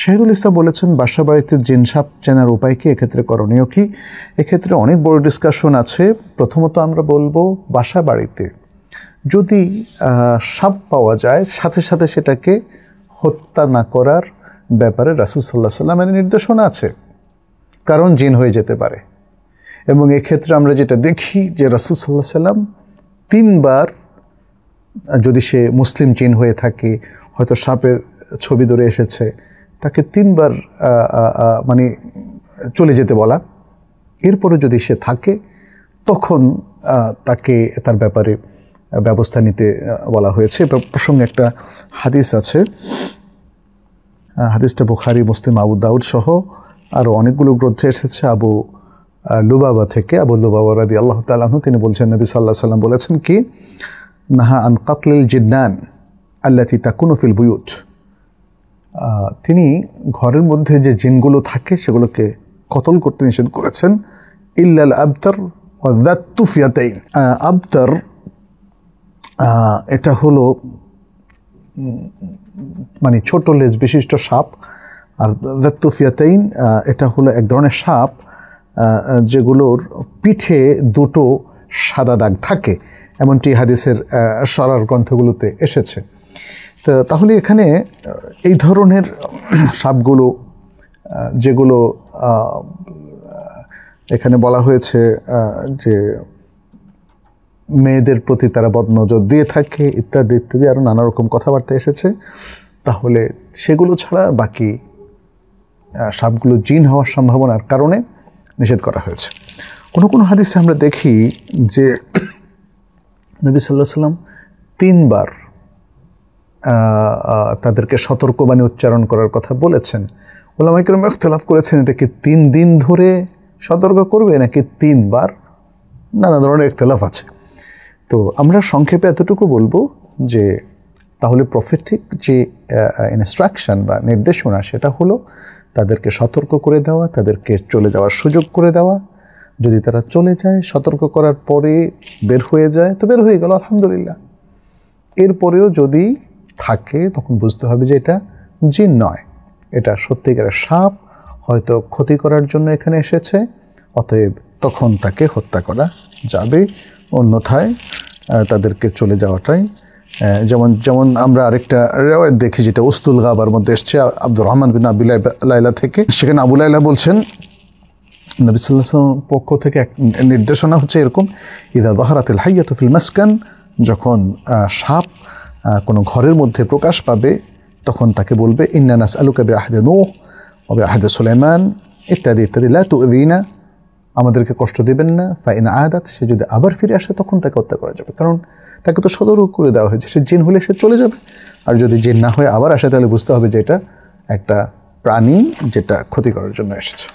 শাহিদুল ইসলাম বলেছেন, বাসা বাড়িতে জিন সাপ চেনার উপায় কি, এক্ষেত্রে করণীয় কি? এক্ষেত্রে অনেক বড় ডিসকাশন আছে। প্রথমত আমরা বলবো, বাসা বাড়িতে যদি সাপ পাওয়া যায়, সাথে সাথে সেটাকে হত্যা না করার ব্যাপারে রাসূল সাল্লাল্লাহু আলাইহি ওয়াসাল্লামের নির্দেশনা আছে, কারণ জিন হয়ে যেতে পারে। এবং এক্ষেত্রে আমরা যেটা দেখি যে রাসূল সাল্লাল্লাহু আলাইহি ওয়াসাল্লাম 3 বার, যদি সে মুসলিম জিন হয়ে থাকে, হয়তো সাপের ছবি ধরে এসেছে, তাকে 3 বার মানে চলে যেতে বলা। এরপরে যদি সে থাকে তখন তাকে তার ব্যাপারে ব্যবস্থা নিতে বলা হয়েছে। প্রসঙ্গে একটা হাদিস আছে, হাদিসটা বুখারী, মুসলিম, আবু দাউদ সহ আরও অনেকগুলো গ্রন্থে এসেছে। আবু লুবাবা থেকে, আবু লুবাবা রাদিয়াল্লাহু তাআলা আনহু, তিনি বলছেন, নবী সাল্লাল্লাহু আলাইহি ওয়াসাল্লাম বলেছেন কি, নাহা আন কাতলিল জিন্নান আল্লাতী তাকুনু ফিল বুয়ুত। তিনি ঘরের মধ্যে যে জিনগুলো থাকে সেগুলোকে কতল করতে নিষেধ করেছেন। ইল্লাল আবতার ওয়া যাত তুফিয়াতাইন। আবতার এটা হলো মানে ছোট লেজ বিশিষ্ট সাপ, আর যাত তুফিয়াতাইন এটা হলো এক ধরনের সাপ যেগুলোর পিঠে 2টো সাদা দাগ থাকে, এমনটি হাদিসের সরার গ্রন্থগুলোতে এসেছে। তো তাহলে এখানে এই ধরনের সাপগুলো, যেগুলো এখানে বলা হয়েছে যে মেয়েদের প্রতি তারা বদনজর দিয়ে থাকে, ইত্যাদি ইত্যাদি আরও নানা রকম কথাবার্তা এসেছে, তাহলে সেগুলো ছাড়া বাকি সাপগুলো জিন হওয়ার সম্ভাবনার কারণে নিষেধ করা হয়েছে। কোনো কোনো হাদিসে আমরা দেখি যে নবী সাল্লাল্লাহু আলাইহি ওয়াসাল্লাম 3 বার তাদেরকে সতর্কবাণী উচ্চারণ করার কথা বলেছেন। উলামায়ে কেরাম ইখতিলাফ করেছেন, এটা কি 3 দিন ধরে সতর্ক করবে নাকি 3 বার, নানা ধরনের ইখতিলাফ আছে। তো আমরা সংক্ষেপে এতটুকু বলবো যে তাহলে প্রফেটিক যে ইনস্ট্রাকশন বা নির্দেশনা, সেটা হলো তাদেরকে সতর্ক করে দেওয়া, তাদেরকে চলে যাওয়ার সুযোগ করে দেওয়া। যদি তারা চলে যায়, সতর্ক করার পরে বের হয়ে যায় তো বের হয়ে গেল, আলহামদুলিল্লাহ। এরপরেও যদি থাকে তখন বুঝতে হবে যে এটা জিন নয়, এটা সত্যিকারের সাপ, হয়তো ক্ষতি করার জন্য এখানে এসেছে, অতএব তখন তাকে হত্যা করা যাবে। অন্যথায় তাদেরকে চলে যাওয়াটাই, যেমন আমরা আরেকটা রিওয়ায়াত দেখি যেটা উসতুল গাবার মধ্যে এসছে, আব্দুর রহমান বিন আবি লাইলা থেকে। সেখানে আবু লাইলা বলছেন, নবী সাল্লাল্লাহু আলাইহি ওয়াসাল্লাম পক্ষ থেকে এক নির্দেশনা হচ্ছে এরকম, ইদা যাহারাতিল হাইয়াতু ফিল মাসকান, যখন সাপ কোনো ঘরের মধ্যে প্রকাশ পাবে তখন তাকে বলবে, ইন্না নাসআলুকা বিআহদি নূহ ওয়া বিআহদি সুলাইমান ইত্যাদি ইত্যাদি, লা তুযিনা, আমাদেরকে কষ্ট দিবেন না। ফাইন আদাত, সে যদি আবার ফিরে আসে তখন তাকে হত্যা করা যাবে, কারণ তাকে তো সতর্ক করে দেওয়া হয়েছে, সে জিন হলে সে চলে যাবে। আর যদি জিন না হয়ে আবার আসে তাহলে বুঝতে হবে যে এটা একটা প্রাণী যেটা ক্ষতি করার জন্য এসেছে।